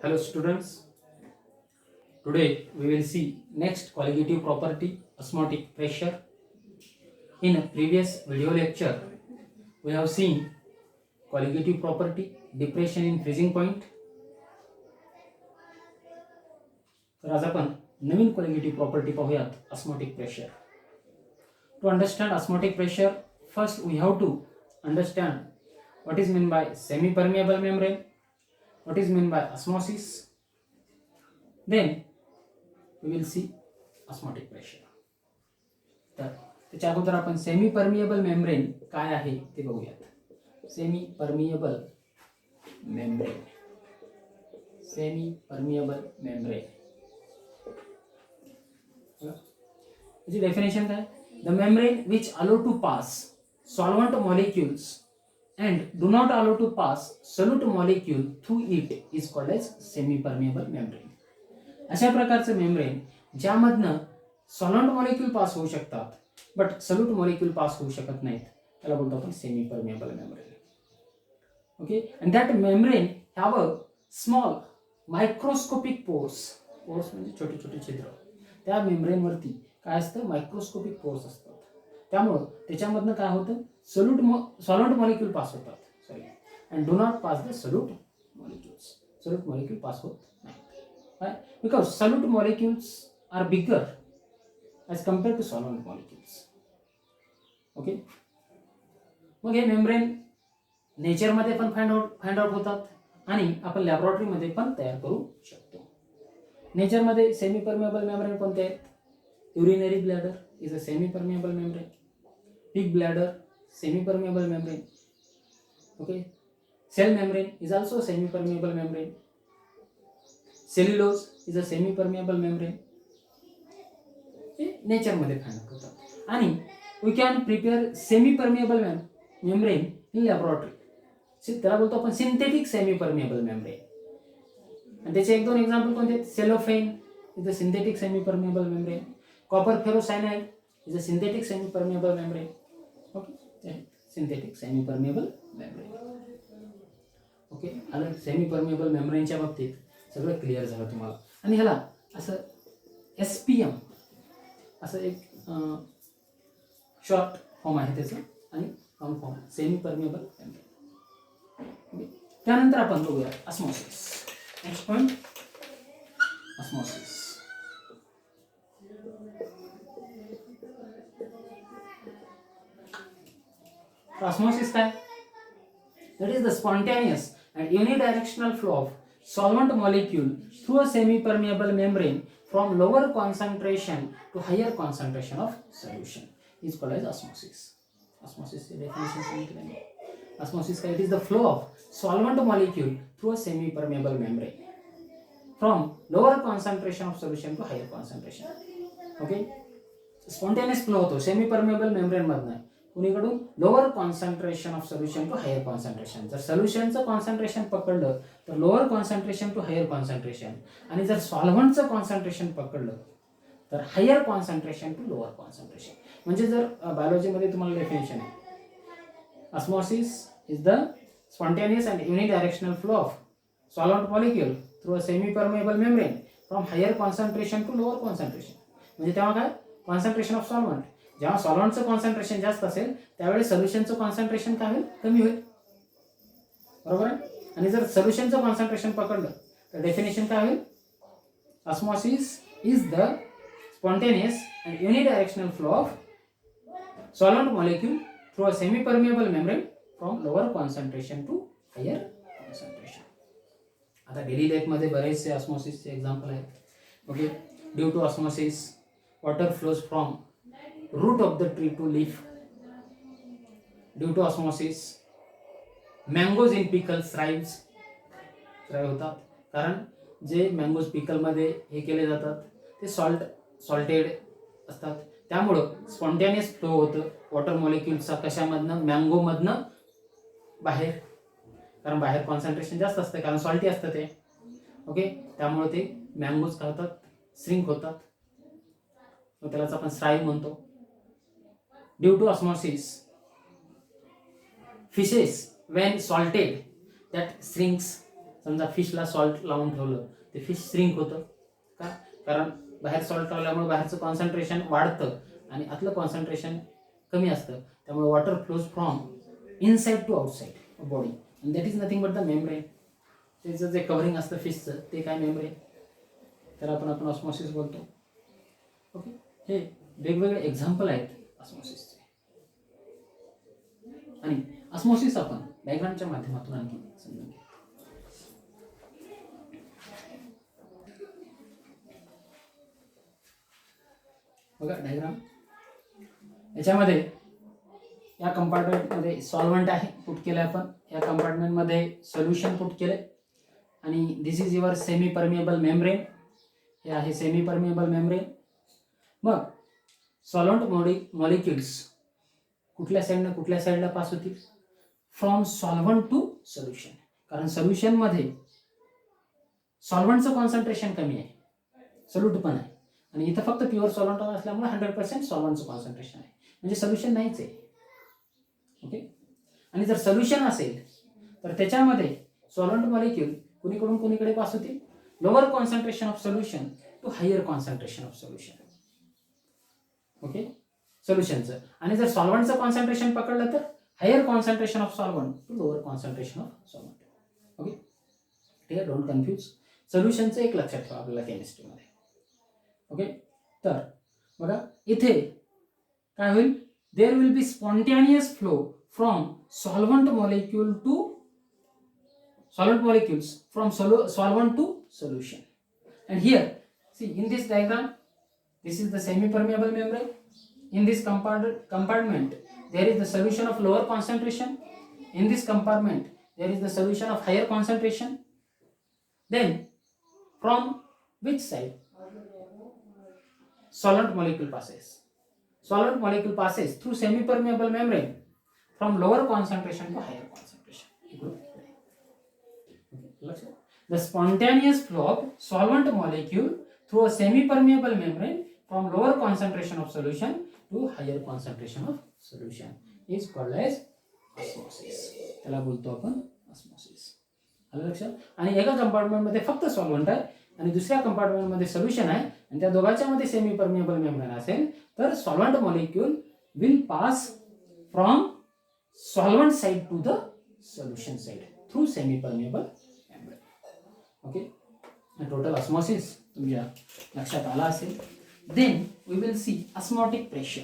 Hello students, today we will see next colligative property, osmotic pressure. In a previous video lecture, we have seen colligative property, depression in freezing point. तर आज आपण नवीन colligative property पाहूयात, osmotic pressure. To understand osmotic pressure, first we have to understand what is meant by semi-permeable membrane, what is meant by osmosis. Then we will see osmotic pressure. तर त्याच्या अगोदर आपण semi permeable membrane काय आहे ते बघूयात. Semi permeable membrane, semi permeable membrane याची definition काय? The membrane which allow to pass solvent molecules and do not allow to pass solute molecule through it is called as semi permeable membrane. अशा प्रकारचं membrane ज्यामधनं solvent molecule pass होऊ शकतात but salute molecule pass होऊ शकत नाहीत, त्याला बोलतो आपण semi permeable membrane. Okay, and that membrane have a small microscopic pores. Pores म्हणजे छोटे छोटे छिद्र. त्या मेम्ब्रेनवरती काय असतं? मायक्रोस्कोपिक पोर्स असतात. त्यामुळं त्याच्यामधनं काय होतं? सॉल्वंट मॉलिक्यूल पास होतात. Sorry, and do not pass the solute molecules. Solute molecule pass होत नाही. Because solute molecules are bigger as compared to solvent molecules. Okay, मग हे मेम्ब्रेन नेचरमध्ये पण फाइंड आउट होतात आणि आपण लॅबोरेटरीमध्ये पण तयार करू शकतो. नेचरमध्ये सेमी परमिएबल मेम्ब्रेन कोणते आहेत? Urinary bladder is a semi permeable membrane. Pig bladder semi permeable membrane. Okay, cell membrane is also semi permeable membrane. Cellulose is a semi permeable membrane. नेचरमध्ये फाइंड आउट होतात आणि we can prepare semi permeable membrane in laboratory. त्याला बोलतो आपण synthetic semi permeable membrane. आणि त्याचे एक दोन एक्झाम्पल कोणते आहेत? Cellophane is a synthetic semi permeable membrane. Copper ferrocyanide is a synthetic semi permeable membrane. Okay, synthetic semi permeable membrane. Okay, आलं सेमी परमिएबल मेम्ब्रेनच्या बाबतीत सगळं क्लिअर झालं तुम्हाला. आणि ह्याला असं SPM असं एक शॉर्ट फॉर्म आहे त्याचं आणि long form semi permeable membrane. त्यानंतर आपण बघूया osmosis. Next point, osmosis. Osmosis काय? That is the spontaneous and unidirectional flow of solvent molecule through a semi-permeable membrane from lower concentration to higher concentration of solution is called as osmosis. Osmosis definition सांगितलं. Osmosis काय? It is the flow of solvent molecule through a semi-permeable membrane from lower concentration of solution to higher concentration. Okay, spontaneous flow होतो semi-permeable membrane मधनं कुणीकडून? Lower concentration of solution to higher concentration. जर सोल्युशनचं concentration पकडलं तर lower concentration to higher concentration, आणि जर सॉल्व्हंटचं कॉन्सन्ट्रेशन पकडलं तर higher concentration to lower concentration. म्हणजे जर बायोलॉजीमध्ये तुम्हाला डेफिनेशन आहे, osmosis is the spontaneous and unidirectional flow of solvent molecule through a semi permeable membrane from higher concentration to lower concentration. म्हणजे तेव्हा काय? Concentration of solvent. जेव्हा सॉल्व्हंटचं कॉन्सन्ट्रेशन जास्त असेल त्यावेळेस सोल्युशनचं कॉन्सन्ट्रेशन काय होईल? कमी होईल. बरोबर आहे. आणि जर सोल्युशनचं कॉन्सन्ट्रेशन पकडलं तर डेफिनेशन काय होईल? Osmosis is the spontaneous and unidirectional flow of solvent molecule through a semi permeable membrane from lower concentration to higher concentration. आता डेली लाईफमध्ये बरेचसे ऑस्मोसिसचे एक्झाम्पल आहेत. Okay, due to osmosis water flows from root of the tree to leaf. Due to osmosis mangoes in pickles thrive होतात, कारण जे mangoes पिकल मध्ये हे केले जातात ते सॉल्टेड असतात. त्यामुळं स्पॉन्टेनियस फ्लो होतं वॉटर मॉलिक्युल्सचा. कशामधनं? मँगो मधनं बाहेर, कारण बाहेर कॉन्सन्ट्रेशन जास्त असतं कारण सॉल्टी असतं ते. ओके, त्यामुळे ते मँगोज काय होतात? श्रिंक होतात. त्यालाच आपण स्ट्राईव म्हणतो. Due to osmosis, fishes when salted that shrinks समजा फिशला सॉल्ट लावून ठेवलं ते फिश श्रिंक होतं का, कारण बाहेर सॉल्ट लावल्यामुळे बाहेरचं कॉन्सन्ट्रेशन वाढतं आणि आतलं कॉन्सन्ट्रेशन कमी असतं, त्यामुळे water flows from inside to outside body and that is nothing but the membrane. त्याचं जे कव्हरिंग असतं फिशचं ते काय मेम्ब्रेन, तर आपण ऑस्मॉसिस बोलतो. ओके, हे वेगवेगळे एक्झाम्पल आहेत ऑस्मॉसिसचे. आणि ऑस्मॉसिस आपण डायग्रामच्या माध्यमातून आणखी समजून घेऊ. बघा डायग्राम, याच्यामध्ये या कंपार्टमेंटमध्ये सॉल्व्हंट आहे पुट केलं आपण, या कंपार्टमेंटमध्ये सोल्युशन पुट केलंय आणि this is your semi permeable membrane. हे आहे सेमी परमिएबल मेम्ब्रेन. मग सॉल्व्हंट मॉलिक्युल्स कुठल्या साईडला पास होतील, फ्रॉम सॉल्व्हंट टू सोल्युशन. कारण सोल्युशनमध्ये सॉल्व्हंटचं कॉन्सन्ट्रेशन कमी आहे, सोल्यूट पण आहे, आणि इथं फक्त प्युअर सॉल्व्हंट असल्यामुळे 100% सॉल्व्हंटचं कॉन्सन्ट्रेशन आहे, म्हणजे सोल्युशन नाहीच आहे. ओके, आणि जर सोल्युशन असेल तर त्याच्यामध्ये सॉल्व्हंट मॉलिक्यूल कुणीकडे पास होतील, lower concentration of solution to higher concentration of solution. Okay, सोल्युशनचं. आणि जर सॉल्व्हंटचं कॉन्सन्ट्रेशन पकडलं तर higher concentration of solvent to lower concentration of solvent. Okay, ठीक आहे, डोंट कन्फ्यूज. सोल्युशनचं एक लक्षात ठेवा आपल्याला केमिस्ट्रीमध्ये. ओके, तर बघा इथे काय होईल, there will be spontaneous flow from solvent molecule to solvent molecules from solvent to solution. And here see in this diagram, this is the semi permeable membrane. In this compartment there is the solution of lower concentration, in this compartment there is the solution of higher concentration. Then from which side solvent molecule passes through semi permeable membrane from lower concentration to higher concentration. The spontaneous flow of solvent molecule through a semi-permeable membrane from lower concentration of solution to higher concentration of solution is called as osmosis. त्याला बोलतो आपण osmosis. आलं लक्षात. आणि एका compartment मध्ये फक्त solvent आहे आणि दुसऱ्या कंपार्टमेंट मध्ये सोल्युशन आहे आणि त्या दोघांच्या मध्ये सेमी परमिएबल मेम्ब्रेन असेल तर solvent molecule will pass from solvent side to the solution side through semi permeable. Okay, total osmosis तुमच्या लक्षात आला असेल. Then we will see osmotic pressure.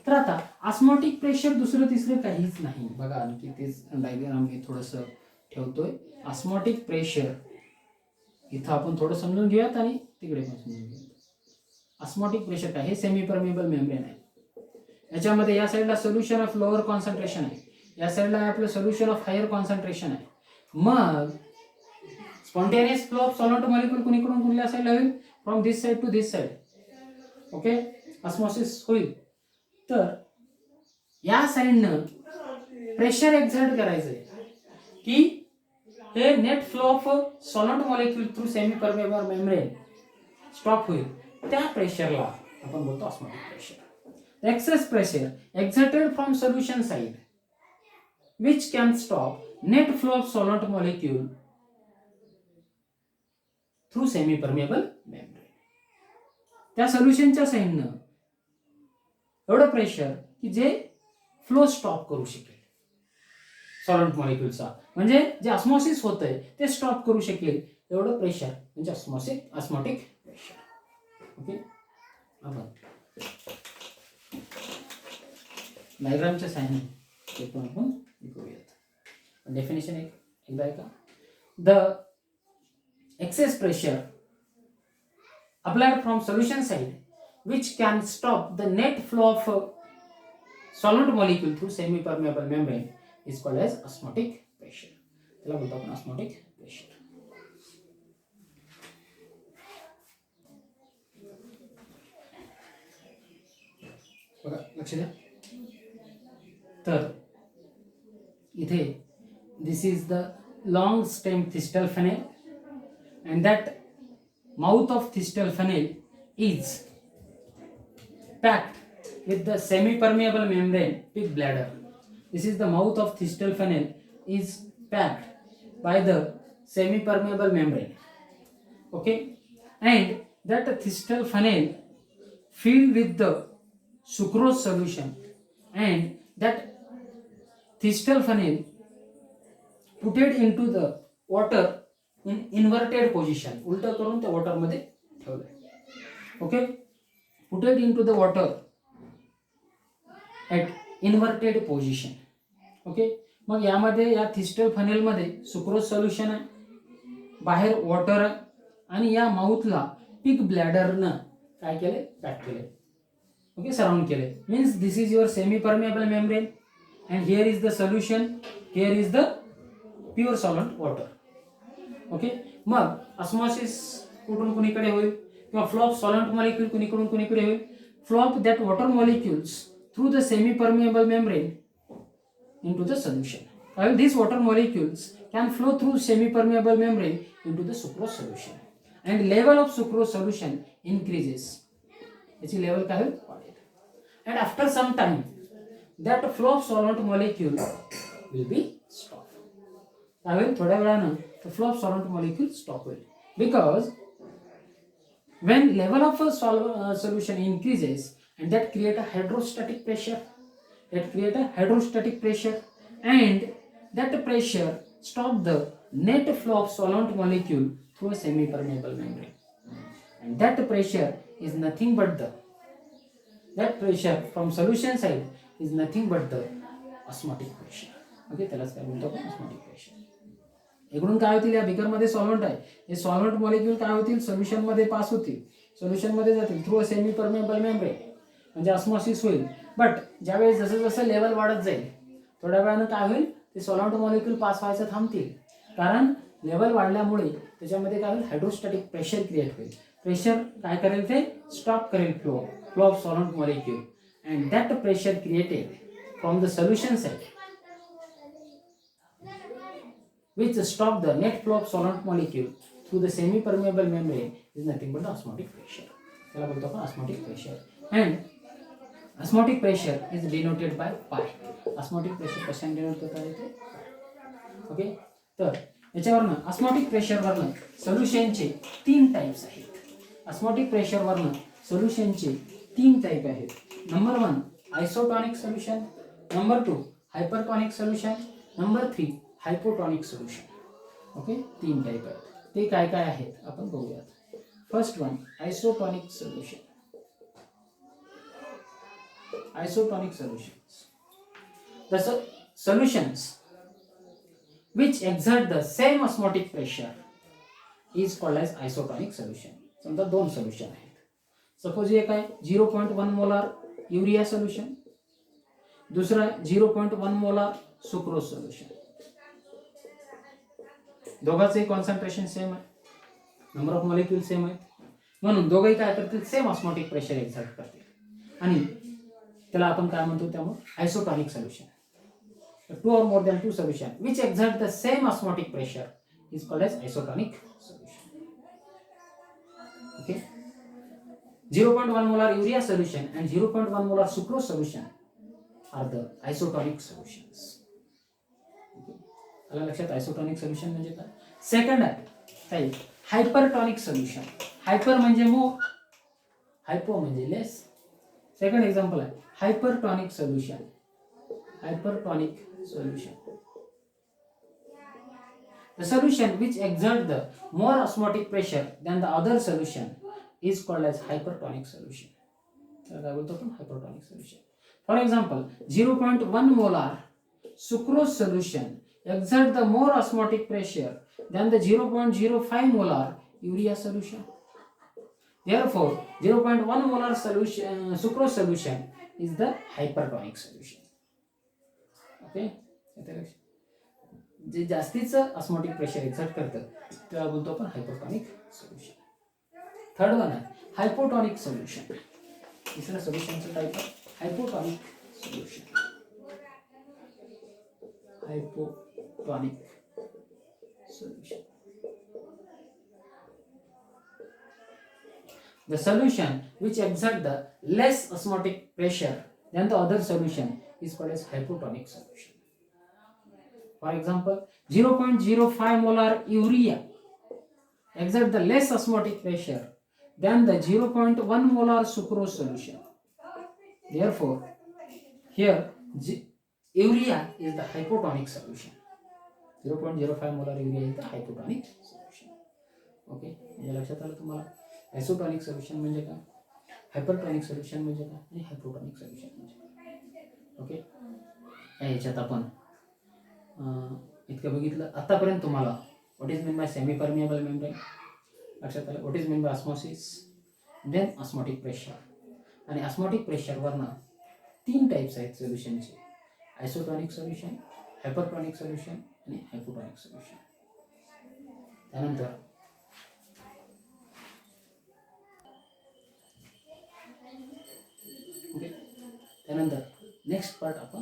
तर आता ऑस्मोटिक प्रेशर दुसरं तिसरं काहीच नाही. बघा आणखी तेच डायग्राम मी थोडंसं ठेवतोय. ऑस्मोटिक प्रेशर इथं आपण थोडं समजून घेऊयात आणि तिकडे पण समजून घेऊयात. ऑस्मोटिक प्रेशर काय, हे सेमी परमिएबल मेम्ब्रेन आहे. याच्यामध्ये या साईडला सोल्युशन ऑफ लोअर कॉन्सन्ट्रेशन आहे, या साईडला आपलं सोल्युशन ऑफ हायर कॉन्सन्ट्रेशन आहे. मग spontaneous flow of solvent molecule कुणीकडून साईडला होईल, from this side to this side. Okay, osmosis होईल. तर या साईडनं प्रेशर एक्झर्ट करायचंय की हे net flow of solvent molecule through semi permeable membrane stop होईल. त्या प्रेशरला आपण बोलतो osmotic pressure. Excess pressure exerted from solution side which can stop net flow of solvent molecule through semi permeable membrane. त्या सोल्युशनच्या साइडनं एवढं प्रेशर की जे फ्लो स्टॉप करू शकेल सॉल्व्हंट मॉलिक्यूलचा, म्हणजे जे ऑस्मोसिस होतंय ते स्टॉप करू शकेल एवढं प्रेशर म्हणजे ऑस्मोटिक प्रेशर. ओके, आपण डायग्रामच्या साहाय्याने ते पण आपण करूयात. डेफिनेशन एकदा ऐका. The excess pressure applied from solution side which can stop the net flow of solvent molecule through semi permeable membrane is called as osmotic pressure. त्याला बोलतो आपण osmotic pressure. बघा लक्ष द्या. तर इथे this is the long stem thistle funnel and that mouth of thistle funnel is packed with the semi-permeable membrane pig bladder. This is the mouth of thistle funnel is packed by the semi-permeable membrane. Okay, and that Thistol funnel filled with the sucrose solution, and that Thistol funnel put it into the water in inverted position. उलट करून त्या water मध्ये ठेवलं. Okay, put it into the water at inverted position. Okay, मग यामध्ये या thistle funnel मध्ये sucrose solution आहे, बाहेर वॉटर आहे, आणि या माउथला पिग ब्लॅडरनं काय केले, पॅक केले. ओके, सराउंड केले. Means this is your semi permeable membrane and here is the solution, here is the pure solvent water. Okay, मग ऑस्मॉसिस कुठून कुणीकडे होईल, किंवा फ्लो ऑफ सॉल्व्हंट मॉलिक्यूल कुणीकडून कुणीकडे होईल. Flow of that water molecules through the semi permeable membrane into the solution. While these water molecules can flow through semi-permeable membrane into the sucrose solution, and level of sucrose solution increases. याची level काय होईल, वाढेल. And after some time, that flow of solvent molecule will be stopped. काय होईल, थोड्या वेळानं the flow of solvent molecule stop होईल, because when level of a solution increases, and that create a hydrostatic pressure. That create a hydrostatic pressure, and that pressure stop the net flow of solvent molecule through a semi-permeable membrane, and that pressure is nothing but that pressure from solution side is nothing but the osmotic pressure. Okay, त्यालाच काय म्हणतो आपण, osmotic pressure. इकडून काय होतील, या beaker मध्ये solvent आहे, हे सॉल्व्हंट मॉलिक्यूल काय होतील, सोल्युशन मध्ये पास होतील, सोल्युशन मध्ये जातील through a semi permeable membrane, म्हणजे ऑस्मॉसिस होईल. बट ज्यावेळेस जसं जसं लेवल वाढत जाईल, थोड्या वेळानं काय होईल, ते सॉल्व्हंट मॉलिक्यूल पास व्हायचं थांबतील, कारण लेवल वाढल्यामुळे त्याच्यामध्ये काय होईल, हायड्रोस्टॅटिक प्रेशर क्रिएट होईल. प्रेशर काय करेल, ते स्टॉप करेल flow of solvent molecule, and that pressure created from the solution side which stop the net flow of solvent molecule through the semi permeable membrane is nothing but the osmotic pressure. त्याला बोलतो आपण osmotic pressure, and osmotic pressure is denoted by pi. osmotic pressure कशाने denote करता येते, ओके. तर याच्यावरनं osmotic pressure वरनं सोल्युशनचे 3 टाइप्स आहेत. osmotic pressure वरनं सोल्युशनचे 3 टाइप आहेत. Number 1 isotonic solution, number 2 hypertonic solution, number 3 hypotonic solution. Okay, 3 type आहेत. ते काय काय आहेत आपण बघूयात. First one, isotonic solution. Isotonic solutions, the solutions which exert the same osmotic pressure is called as isotonic solution. समजा 2 solution आहेत. Suppose एक आहे 0.1 मोलार युरिया सोल्युशन, दुसरा 0.1 मोलार सुक्रोज सोल्युशन. दोघांचे कॉन्सन्ट्रेशन सेम आहे, नंबर ऑफ मॉलिक्यूल सेम आहे, म्हणून दोघेही काय करतील, सेम ऑस्मोटिक प्रेशर एक्झर्ट करतील, आणि त्याला आपण काय म्हणतो, त्यामुळे आयसोटॉनिक solution. 2 or more than 2 solution which exert the same osmotic pressure is called as isotonic solution. Okay, 0.1 molar urea solution and 0.1 molar sucrose solution are the isotonic solutions. Okay, आला लक्षात आयसोटॉनिक solution म्हणजे काय. सेकंड आहे हायपरटॉनिक solution. Hyper म्हणजे मोर, हायपो म्हणजे लेस. Second example आहे हायपरटॉनिक solution. Hypertonic solution, the solution which exert the more osmotic pressure than the other solution is called as hypertonic solution. काय बोलतो आपण, hypertonic solution. For example, 0.1 molar sucrose solution exert the more osmotic pressure than the 0.05 molar urea solution. Therefore, 0.1 molar solution sucrose solution is the hypertonic solution. Okay, जे जास्तीचं osmotic pressure exert करतं त्याला बोलतो आपण हायपोटॉनिक solution. Third one आहे hypotonic solution. तिसरं सोल्युशनचं type आहे hypotonic solution. Hypotonic solution, the solution which exert the less osmotic pressure than the other solution is called as hypotonic solution. For example, 0.05 molar urea exert the less osmotic pressure than the 0.1 molar sucrose solution. Therefore, here urea is the hypotonic solution. 0.05 molar urea is the hypotonic solution. Okay, म्हणजे लक्षात आलं तुम्हाला आयसोटॉनिक solution म्हणजे काय, हायपरटॉनिक solution म्हणजे काय आणि hypotonic solution म्हणजे काय. ओके, याच्यात आपण इतकं बघितलं आतापर्यंत. तुम्हाला what is mean by semi permeable membrane लक्षात आलं, what is mean by osmosis, then osmotic pressure. आणि ऑस्मोटिक प्रेशरवरनं 3 टाईप्स आहेत सोल्युशनचे, आयसोटॉनिक सोल्युशन, हायपरटॉनिक सोल्युशन आणि हायपोटॉनिक सोल्युशन. त्यानंतर ओके, त्यानंतर नेक्स्ट पार्ट आपण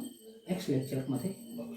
नेक्स्ट लेक्चरमध्ये बघू.